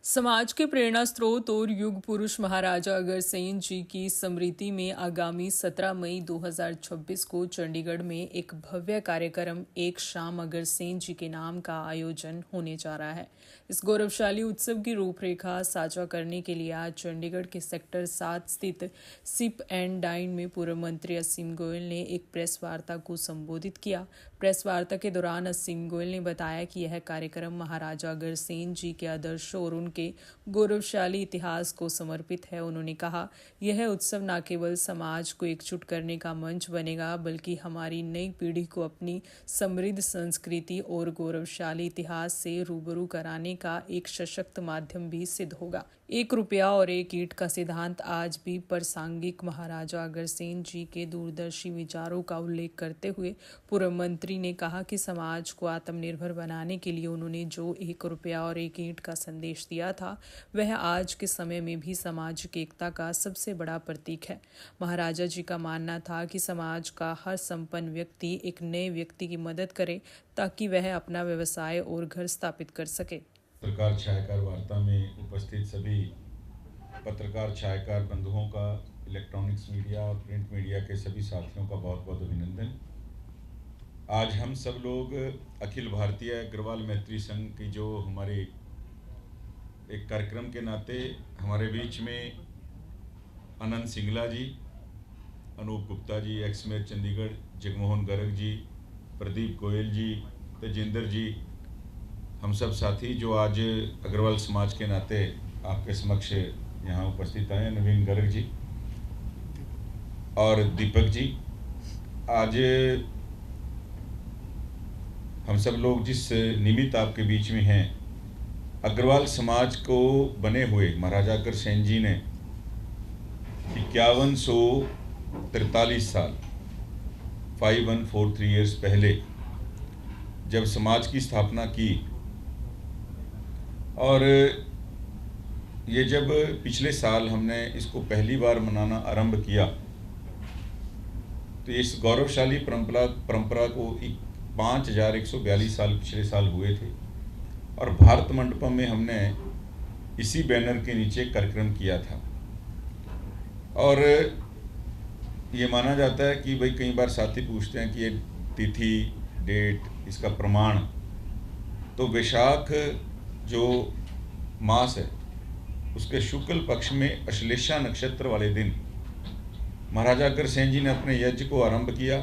समाज के प्रेरणा स्रोत और युग पुरुष महाराजा अग्रसेन जी की स्मृति में आगामी 17 मई 2026 को चंडीगढ़ में एक भव्य कार्यक्रम एक शाम अग्रसेन जी के नाम का आयोजन होने जा रहा है। इस गौरवशाली उत्सव की रूपरेखा साझा करने के लिए आज चंडीगढ़ के सेक्टर 7 स्थित सिप एंड डाइन में पूर्व मंत्री असीम गोयल ने एक प्रेस वार्ता को संबोधित किया। प्रेस वार्ता के दौरान असीम गोयल ने बताया कि यह कार्यक्रम महाराजा अग्रसेन जी के आदर्शों और उनके गौरवशाली इतिहास को समर्पित है। उन्होंने कहा, यह उत्सव न केवल समाज को एकजुट करने का मंच बनेगा बल्कि हमारी नई पीढ़ी को अपनी समृद्ध संस्कृति और गौरवशाली इतिहास से रूबरू कराने का एक सशक्त माध्यम भी सिद्ध होगा। 1 रुपया और 1 ईंट का सिद्धांत आज भी प्रासंगिक। महाराजा अग्रसेन जी के दूरदर्शी विचारों का उल्लेख करते हुए पूर्व मंत्री ने कहा कि समाज को आत्मनिर्भर बनाने के लिए उन्होंने जो 1 रुपया और 1 ईंट का संदेश दिया था, वह आज के समय में भी सामाजिक एकता का सबसे बड़ा प्रतीक है। महाराजा जी का मानना था कि समाज का हर संपन्न व्यक्ति एक नए व्यक्ति की मदद करे ताकि वह अपना व्यवसाय और घर स्थापित कर सके। पत्रकार छायाकार वार्ता में उपस्थित सभी पत्रकार छायाकार बंधुओं का, इलेक्ट्रॉनिक्स मीडिया और प्रिंट मीडिया के सभी साथियों का बहुत बहुत अभिनंदन। आज हम सब लोग अखिल भारतीय अग्रवाल मैत्री संघ की जो हमारे एक कार्यक्रम के नाते हमारे बीच में अनंत सिंगला जी, अनूप गुप्ता जी, एक्स मेयर चंडीगढ़, जगमोहन गर्ग जी, प्रदीप गोयल जी, तेजिंदर जी, हम सब साथी जो आज अग्रवाल समाज के नाते आपके समक्ष यहाँ उपस्थित आए, नवीन गर्ग जी और दीपक जी। आज हम सब लोग जिस निमित्त आपके बीच में हैं, अग्रवाल समाज को बने हुए महाराजा अग्रसेन जी ने 5143 साल 5143 ईयर्स पहले जब समाज की स्थापना की, और ये जब पिछले साल हमने इसको पहली बार मनाना आरंभ किया तो इस गौरवशाली परंपरा को 5142 साल पिछले साल हुए थे और भारत मंडपम में हमने इसी बैनर के नीचे कार्यक्रम किया था। और ये माना जाता है कि भाई कई बार साथी पूछते हैं कि ये तिथि डेट इसका प्रमाण, तो वैशाख जो मास है उसके शुक्ल पक्ष में अश्लेषा नक्षत्र वाले दिन महाराजा अग्रसेन जी ने अपने यज्ञ को आरंभ किया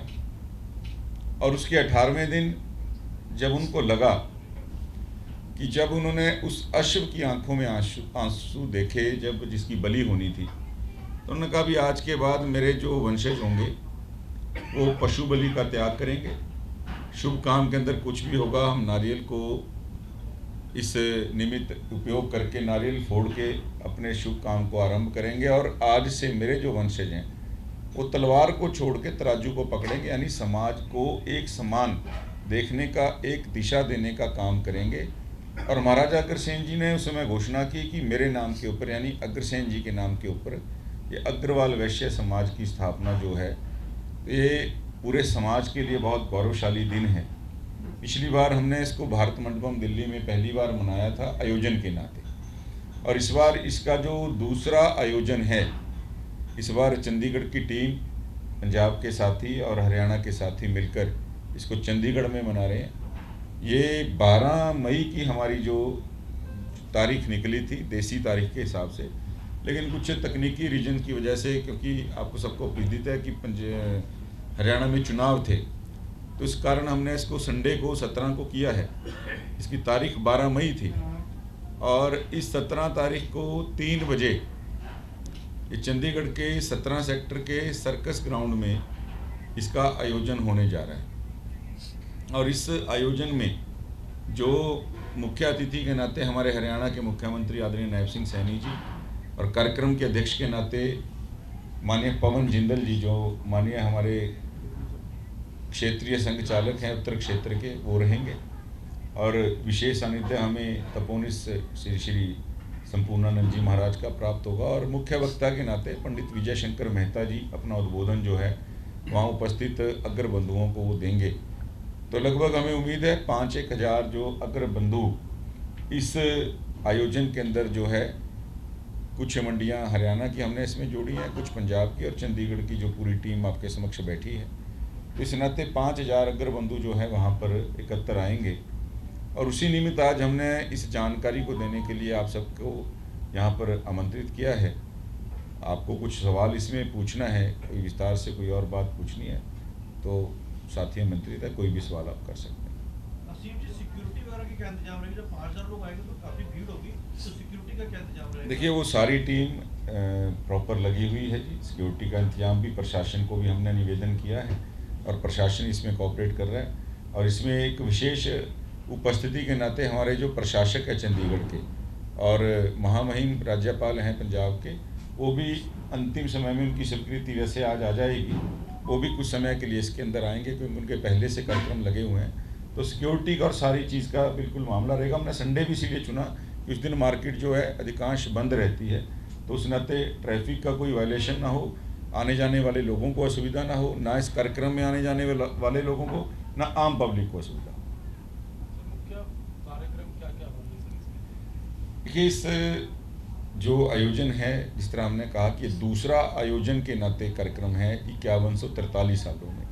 और उसके 18वें दिन जब उनको लगा कि जब उन्होंने उस अश्व की आंखों में आंसू देखे जब जिसकी बलि होनी थी, तो उन्होंने कहा भी आज के बाद मेरे जो वंशज होंगे वो पशु बलि का त्याग करेंगे, शुभ काम के अंदर कुछ भी होगा हम नारियल को इस निमित्त उपयोग करके नारियल फोड़ के अपने शुभ काम को आरंभ करेंगे और आज से मेरे जो वंशज हैं वो तलवार को छोड़ के तराजू को पकड़ेंगे, यानी समाज को एक समान देखने का, एक दिशा देने का काम करेंगे। और महाराजा अग्रसेन जी ने उस समय घोषणा की कि मेरे नाम के ऊपर, यानी अग्रसेन जी के नाम के ऊपर ये अग्रवाल वैश्य समाज की स्थापना जो है, ये पूरे समाज के लिए बहुत गौरवशाली दिन है। पिछली बार हमने इसको भारत मंडपम दिल्ली में पहली बार मनाया था आयोजन के नाते, और इस बार इसका जो दूसरा आयोजन है, इस बार चंडीगढ़ की टीम पंजाब के साथी और हरियाणा के साथी मिलकर इसको चंडीगढ़ में मना रहे हैं। ये 12 मई की हमारी जो तारीख निकली थी देसी तारीख के हिसाब से, लेकिन कुछ तकनीकी रीजन की वजह से, क्योंकि आपको सबको विदित है कि हरियाणा में चुनाव थे, तो इस कारण हमने इसको संडे को 17 को किया है। इसकी तारीख 12 मई थी और इस 17 तारीख को 3 बजे ये चंडीगढ़ के 17 सेक्टर के सर्कस ग्राउंड में इसका आयोजन होने जा रहा है। और इस आयोजन में जो मुख्य अतिथि के नाते हमारे हरियाणा के मुख्यमंत्री आदरणीय नायब सिंह सैनी जी, और कार्यक्रम के अध्यक्ष के नाते माननीय पवन जिंदल जी, जो माननीय हमारे क्षेत्रीय संघ चालक हैं उत्तर क्षेत्र के, वो रहेंगे। और विशेष सानिध्य हमें तपोनिस श्री संपूर्णानंद जी महाराज का प्राप्त होगा। और मुख्य वक्ता के नाते पंडित विजय शंकर मेहता जी अपना उद्बोधन जो है वहाँ उपस्थित अग्र बंधुओं को वो देंगे। तो लगभग हमें उम्मीद है 5-1 हज़ार जो अग्र बंधु इस आयोजन के अंदर जो है कुछ मंडियां हरियाणा की हमने इसमें जोड़ी हैं, कुछ पंजाब की और चंडीगढ़ की जो पूरी टीम आपके समक्ष बैठी है। तो इस नाते 5000 अग्रबंधु जो है वहाँ पर एकत्र आएंगे और उसी निमित्त आज हमने इस जानकारी को देने के लिए आप सबको यहाँ पर आमंत्रित किया है। आपको कुछ सवाल इसमें पूछना है, कोई विस्तार से कोई और बात पूछनी है तो साथी आमंत्रित है, कोई भी सवाल आप कर सकते हैं। नसीम जी, सिक्योरिटी वगैरह की क्या इंतजाम रहेगा? जब 5000 लोग आएंगे तो काफ़ी भीड़ होगी, तो सिक्योरिटी का क्या इंतजाम रहेगा? देखिए, वो सारी टीम प्रॉपर लगी हुई है जी। सिक्योरिटी का इंतजाम भी प्रशासन को भी हमने निवेदन किया है और प्रशासन इसमें कोऑपरेट कर रहा है। और इसमें एक विशेष उपस्थिति के नाते हमारे जो प्रशासक है चंडीगढ़ के और महामहिम राज्यपाल हैं पंजाब के, वो भी अंतिम समय में उनकी स्वीकृति वैसे आज आ जाएगी, वो भी कुछ समय के लिए इसके अंदर आएंगे क्योंकि उनके पहले से कार्यक्रम लगे हुए हैं। तो सिक्योरिटी का और सारी चीज़ का बिल्कुल मामला रहेगा। हमने संडे भी इसीलिए चुना कि उस दिन मार्केट जो है अधिकांश बंद रहती है, तो उस नाते ट्रैफिक का कोई वायलेशन ना हो, आने जाने वाले लोगों को असुविधा ना हो, ना इस कार्यक्रम में आने जाने वाले लोगों को, ना आम पब्लिक को असुविधा। मुख्य कार्यक्रम क्या क्या होंगे? देखिए, इस जो आयोजन है, जिस तरह हमने कहा कि दूसरा आयोजन के नाते कार्यक्रम है 5143 सालों में।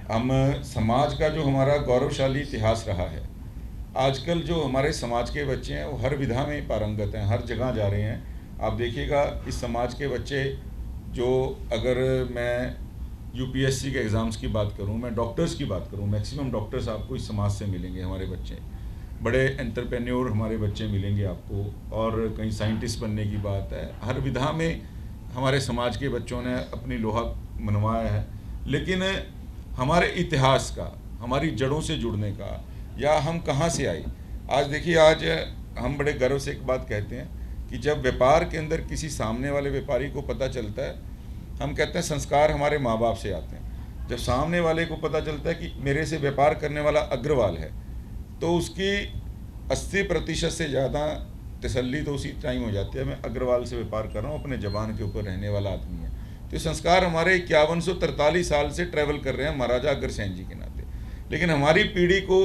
हम समाज का जो हमारा गौरवशाली इतिहास रहा है, आजकल जो हमारे समाज के बच्चे हैं वो हर विधा में पारंगत हैं, हर जगह जा रहे हैं। आप देखिएगा इस समाज के बच्चे जो, अगर मैं यूपीएससी के एग्ज़ाम्स की बात करूं, मैं डॉक्टर्स की बात करूं, मैक्सिमम डॉक्टर्स आपको इस समाज से मिलेंगे। हमारे बच्चे बड़े एंटरप्रेन्योर हमारे बच्चे मिलेंगे आपको, और कहीं साइंटिस्ट बनने की बात है। हर विधा में हमारे समाज के बच्चों ने अपनी लोहा मनवाया है। लेकिन हमारे इतिहास का, हमारी जड़ों से जुड़ने का, या हम कहाँ से आए, आज देखिए, आज हम बड़े गर्व से एक बात कहते हैं कि जब व्यापार के अंदर किसी सामने वाले व्यापारी को पता चलता है, हम कहते हैं संस्कार हमारे माँ बाप से आते हैं। जब सामने वाले को पता चलता है कि मेरे से व्यापार करने वाला अग्रवाल है, तो उसकी 80% से ज़्यादा तसल्ली तो उसी टाइम हो जाती है, मैं अग्रवाल से व्यापार कर रहा हूँ, अपने ज़बान के ऊपर रहने वाला आदमी है। तो संस्कार हमारे 5143 साल से ट्रैवल कर रहे हैं महाराजा अग्रसेन जी के नाते। लेकिन हमारी पीढ़ी को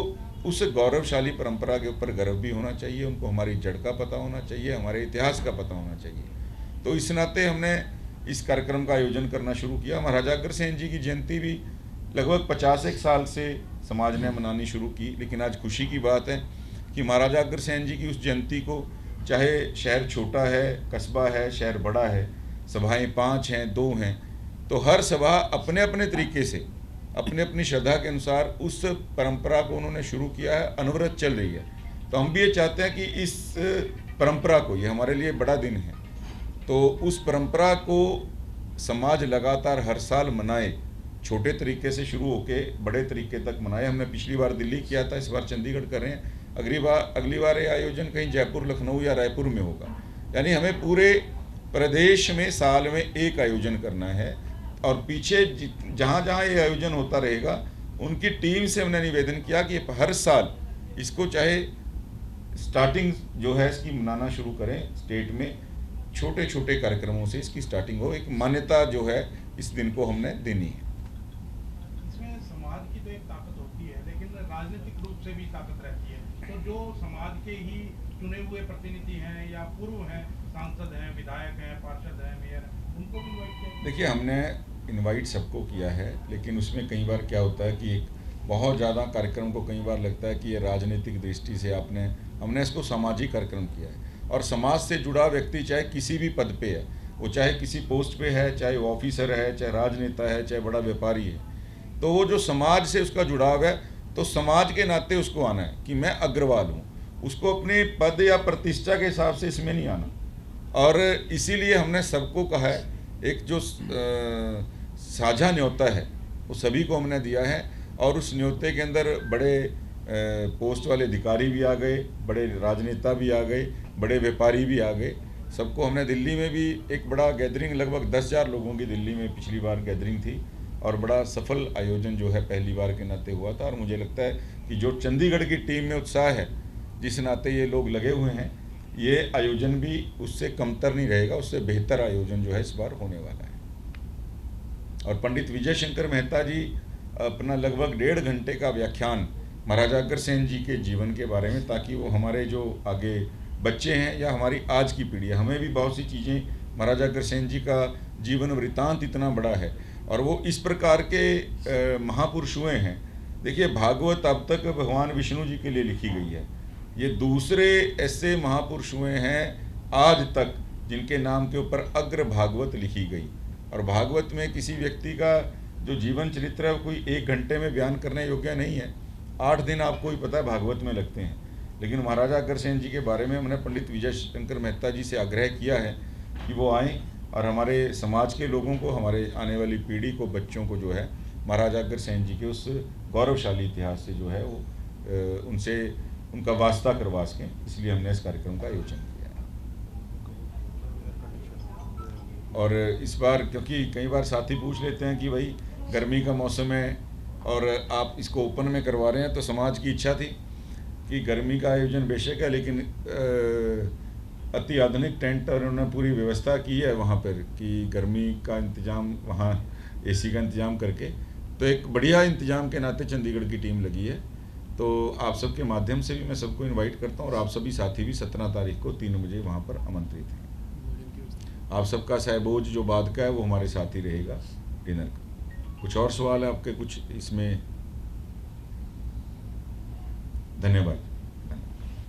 उस गौरवशाली परंपरा के ऊपर गर्व भी होना चाहिए, उनको हमारी जड़ का पता होना चाहिए, हमारे इतिहास का पता होना चाहिए। तो इस नाते हमने इस कार्यक्रम का आयोजन करना शुरू किया। महाराजा अग्रसेन जी की जयंती भी लगभग 50 साल से समाज ने मनानी शुरू की। लेकिन आज खुशी की बात है कि महाराजा अग्रसेन जी की उस जयंती को, चाहे शहर छोटा है, कस्बा है, शहर बड़ा है, सभाएं 5 हैं, 2 हैं, तो हर सभा अपने अपने तरीके से, अपने अपनी श्रद्धा के अनुसार उस परंपरा को उन्होंने शुरू किया है, अनवरत चल रही है। तो हम भी ये चाहते हैं कि इस परंपरा को, ये हमारे लिए बड़ा दिन है, तो उस परंपरा को समाज लगातार हर साल मनाए, छोटे तरीके से शुरू होके बड़े तरीके तक मनाए। हमने पिछली बार दिल्ली किया था, इस बार चंडीगढ़ कर रहे हैं। अगली बार ये आयोजन कहीं जयपुर, लखनऊ या रायपुर में होगा। यानी हमें पूरे प्रदेश में साल में एक आयोजन करना है, और पीछे जहाँ जहाँ ये आयोजन होता रहेगा उनकी टीम से हमने निवेदन किया कि हर साल इसको, चाहे स्टार्टिंग जो है इसकी मनाना शुरू करें, स्टेट में छोटे छोटे कार्यक्रमों से इसकी स्टार्टिंग हो। एक मान्यता जो है इस दिन को हमने देनी है। इसमें समाज की तो एक ताकत होती है, लेकिन राजनीतिक रूप से भी ताकत रहती है। तो जो समाज के ही चुने हुए प्रतिनिधि हैं या पूर्व हैं, सांसद हैं, विधायक हैं, पार्षद हैं, मेयर हैं, उनको भी इन्वाइट किया? देखिए, हमने इनवाइट सबको किया है, लेकिन उसमें कई बार क्या होता है कि एक बहुत ज़्यादा कार्यक्रम को कई बार लगता है कि ये राजनीतिक दृष्टि से हमने इसको सामाजिक कार्यक्रम किया है। और समाज से जुड़ा व्यक्ति चाहे किसी भी पद पे है, वो चाहे किसी पोस्ट पे है, चाहे ऑफिसर है, चाहे राजनेता है, चाहे बड़ा व्यापारी है, तो वो जो समाज से उसका जुड़ाव है, तो समाज के नाते उसको आना है कि मैं अग्रवाल हूँ। उसको अपने पद या प्रतिष्ठा के हिसाब से इसमें नहीं आना। और इसीलिए हमने सबको कहा है, एक जो साझा न्योता है वो सभी को हमने दिया है। और उस न्योते के अंदर बड़े पोस्ट वाले अधिकारी भी आ गए, बड़े राजनेता भी आ गए, बड़े व्यापारी भी आ गए। सबको हमने, दिल्ली में भी एक बड़ा गैदरिंग, लगभग 10,000 लोगों की दिल्ली में पिछली बार गैदरिंग थी, और बड़ा सफल आयोजन जो है पहली बार के नाते हुआ था। और मुझे लगता है कि जो चंडीगढ़ की टीम में उत्साह है, जिस नाते ये लोग लगे हुए हैं, ये आयोजन भी उससे कमतर नहीं रहेगा, उससे बेहतर आयोजन जो है इस बार होने वाला है। और पंडित विजय शंकर मेहता जी अपना लगभग 1.5 घंटे का व्याख्यान महाराजा अग्रसेन जी के जीवन के बारे में, ताकि वो हमारे जो आगे बच्चे हैं या हमारी आज की पीढ़ी है, हमें भी बहुत सी चीज़ें, महाराजा अग्रसेन जी का जीवन वृत्तांत इतना बड़ा है और वो इस प्रकार के महापुरुष हुए हैं। देखिए, भागवत अब तक भगवान विष्णु जी के लिए लिखी गई है, ये दूसरे ऐसे महापुरुष हुए हैं आज तक जिनके नाम के ऊपर अग्र भागवत लिखी गई। और भागवत में किसी व्यक्ति का जो जीवन चरित्र है वो कोई 1 घंटे में बयान करने योग्य नहीं है, 8 दिन आपको ही पता है भागवत में लगते हैं। लेकिन महाराजा अग्रसेन जी के बारे में हमने पंडित विजय शंकर मेहता जी से आग्रह किया है कि वो आएँ और हमारे समाज के लोगों को, हमारे आने वाली पीढ़ी को, बच्चों को जो है महाराजा अग्रसेन जी के उस गौरवशाली इतिहास से जो है वो उनसे उनका वास्ता करवा सकें, इसलिए हमने इस कार्यक्रम का आयोजन किया है। और इस बार क्योंकि कई बार साथी पूछ लेते हैं कि भाई गर्मी का मौसम है और आप इसको ओपन में करवा रहे हैं, तो समाज की इच्छा थी कि गर्मी का आयोजन बेशक है, लेकिन अति आधुनिक टेंट और उन्होंने पूरी व्यवस्था की है वहाँ पर कि गर्मी का इंतज़ाम, वहाँ AC का इंतज़ाम करके, तो एक बढ़िया इंतज़ाम के नाते चंडीगढ़ की टीम लगी है। तो आप सबके माध्यम से भी मैं सबको इनवाइट करता हूँ और आप सभी साथी भी 17 तारीख को 3 बजे वहाँ पर आमंत्रित हैं। आप सबका सहबोज जो बाद का है वो हमारे साथ ही रहेगा डिनर का। कुछ और सवाल है आपके कुछ इसमें? धन्यवाद।